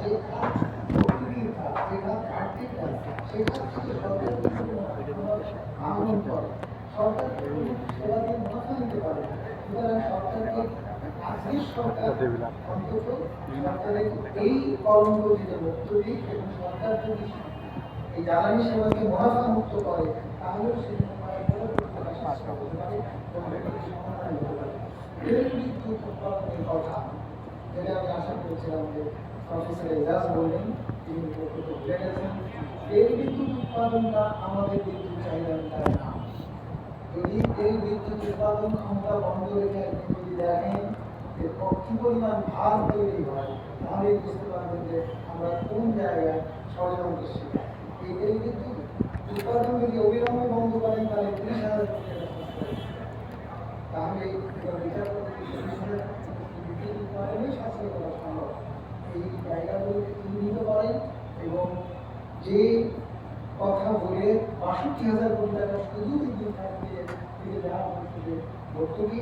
যে খাত প্রকৃতির খাত, যে খাত ঘাটতির খাত, সেই খাত থেকে সরকার আহরণ করে। সরকার সেবা দিয়ে মুনাফা নিতে পারে না। সুতরাং সরকারকে আজকের সরকার অন্তত সরকারের এই কর্মসূচিতে মুক্ত দিক এবং সরকার যদি এই জ্বালানি সেবাকে মুনাফা মুক্ত করে তাহলে সেটা বিদ্যুৎ উৎপাদনের কথা যেটা আমি আশা করেছিলাম যে প্রফেসর এজাজ বললেন, তিনি বক্তব্য ভুলে গেছেন। এই বিদ্যুৎ উৎপাদনটা আমাদের বিদ্যুৎ চাহিদা মেটায় না। যদি এই বিদ্যুৎ উৎপাদন ক্ষমতা বন্ধ রেখে আপনি যদি দেখেন যে কি পরিমাণ ভার তৈরি হয়, তাহলেই বুঝতে পারবেন যে আমরা কোন জায়গায় ষড়যন্ত্রের শিকার। এই বিদ্যুৎ উৎপাদন যদি অবিলম্বে বন্ধ করেন তাহলে 30,000 কোটি টাকা খরচ করে। তাহলে বিচার করতে বিদ্যুৎ উৎপাদনেই সাশ্রয় করা সম্ভব। এই জায়গাগুলোকে চিহ্নিত করেন এবং যে কথা বলে 62,000 কোটি টাকা শুধু বিদ্যুৎ খাত দিয়ে দেওয়া হচ্ছে যে ভর্তুকি